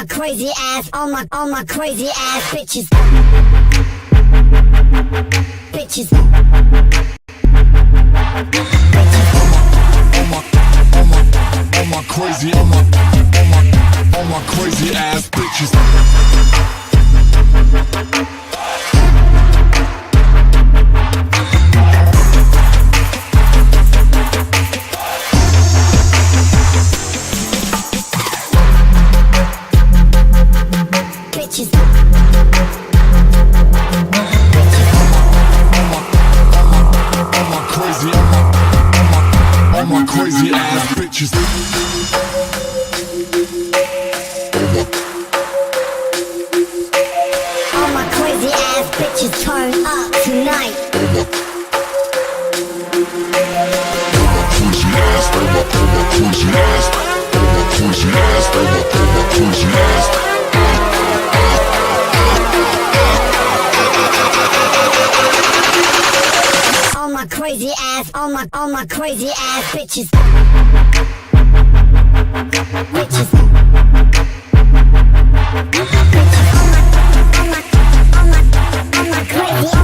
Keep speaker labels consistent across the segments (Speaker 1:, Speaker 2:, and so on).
Speaker 1: Crazy ass, all my crazy ass bitches. Bitches.
Speaker 2: All my crazy ass bitches.
Speaker 1: Bitches.
Speaker 2: All my crazy ass bitches.
Speaker 1: All my crazy ass bitches turn up tonight.
Speaker 2: Crazy ass, all my crazy ass, all my crazy ass, all my crazy ass.
Speaker 1: All my crazy ass,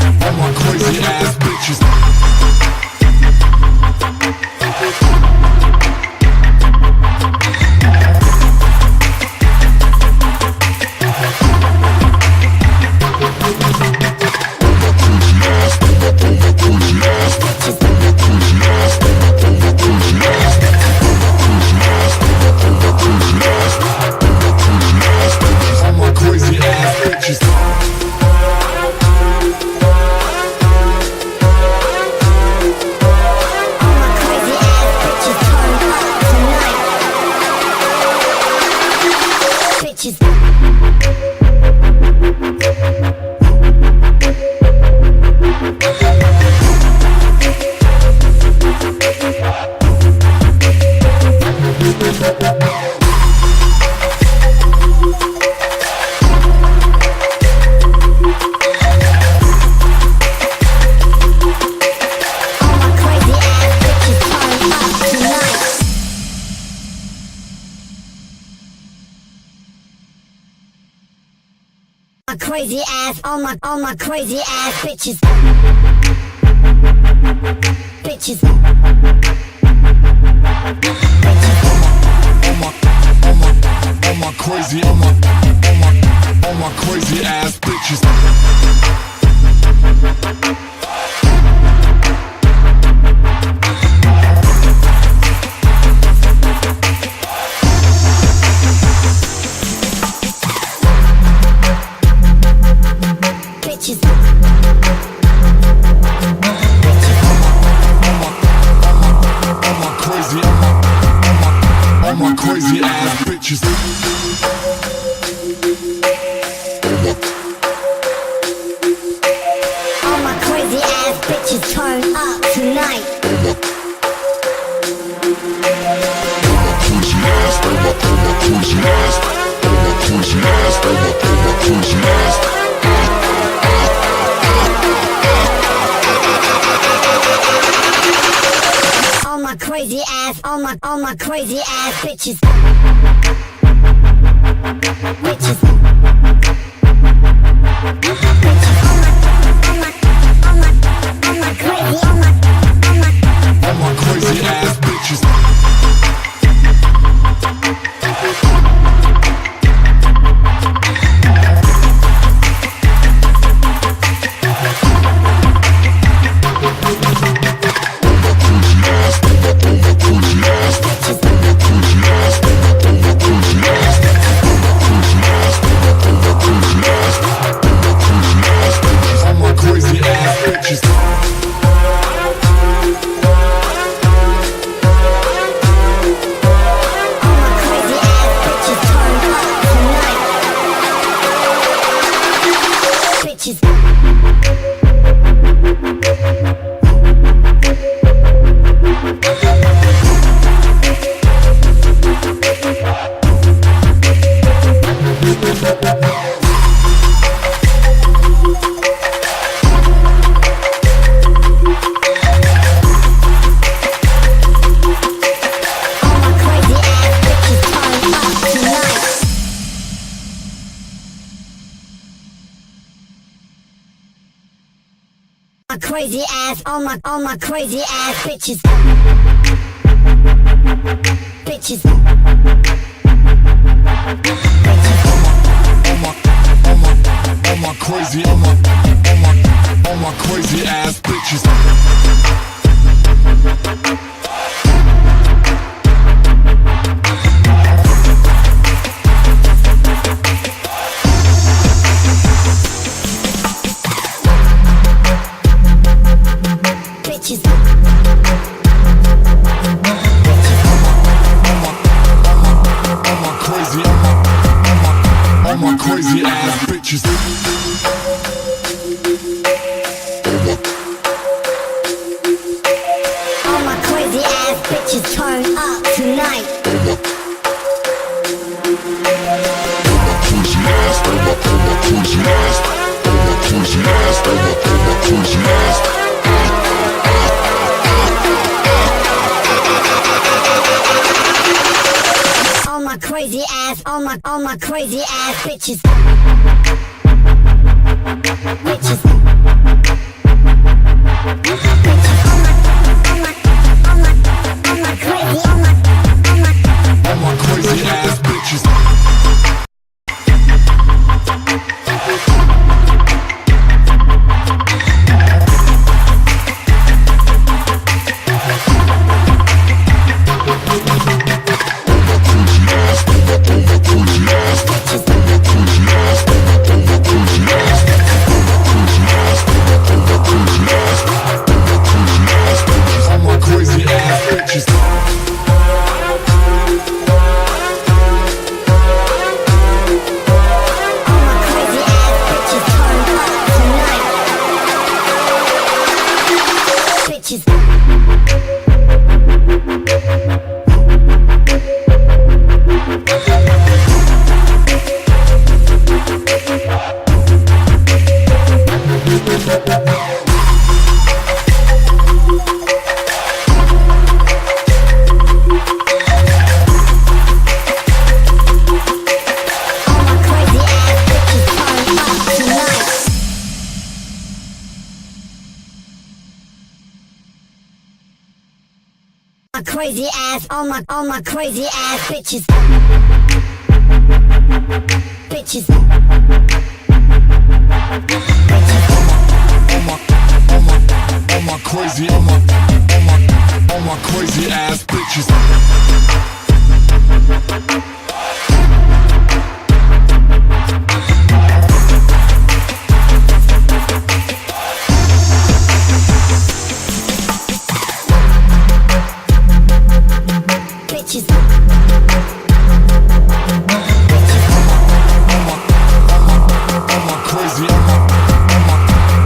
Speaker 1: all my crazy ass bitches. Bitches.
Speaker 2: All my crazy ass bitches.
Speaker 1: Crazy ass, all my crazy ass bitches. Bitches.
Speaker 2: All my crazy ass bitches.
Speaker 1: Bitches.
Speaker 2: All my crazy ass bitches.
Speaker 1: All my crazy ass bitches turn up tonight.
Speaker 2: Crazy ass, all my crazy ass, all my crazy ass, all my crazy ass.
Speaker 1: All my crazy ass, all my crazy ass bitches. Bitches.
Speaker 2: All my crazy ass bitches.
Speaker 1: my crazy ass, all my crazy ass bitches. Bitches.
Speaker 2: All my crazy, all my crazy ass bitches.
Speaker 1: Bitches.
Speaker 2: All my crazy ass bitches.
Speaker 1: All my crazy ass bitches turn up tonight.
Speaker 2: Crazy ass, all my crazy ass, all my crazy ass, all my crazy ass.
Speaker 1: All my crazy ass, all my crazy ass bitches. Bitches.
Speaker 2: All my crazy ass bitches.
Speaker 1: Crazy ass, all my crazy ass bitches. Bitches.
Speaker 2: All my crazy, all my crazy ass bitches.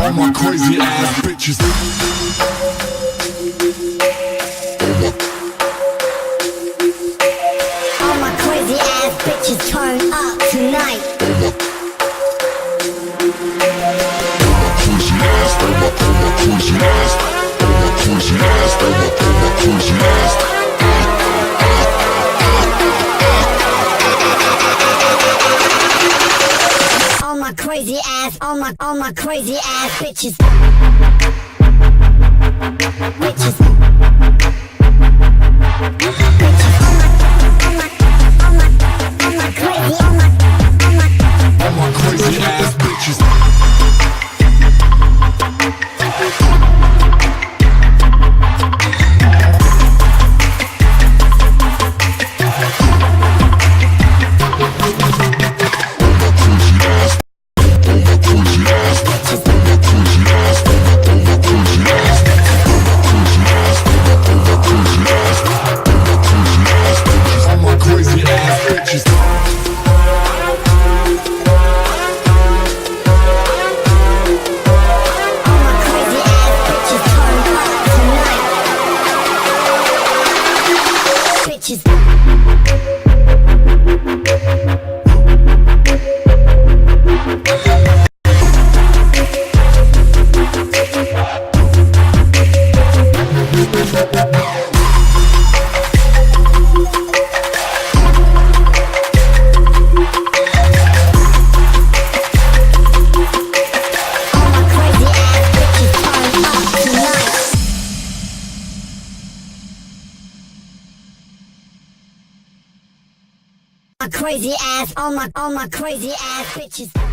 Speaker 2: All my crazy ass bitches.
Speaker 1: All my crazy ass bitches turn up tonight.
Speaker 2: Crazy ass, all my crazy ass, all my crazy ass, all my crazy ass.
Speaker 1: All my crazy ass, all my crazy ass bitches. Bitches.
Speaker 2: All my crazy ass bitches. All my crazy ass bitches.
Speaker 1: crazy ass, all my crazy ass bitches.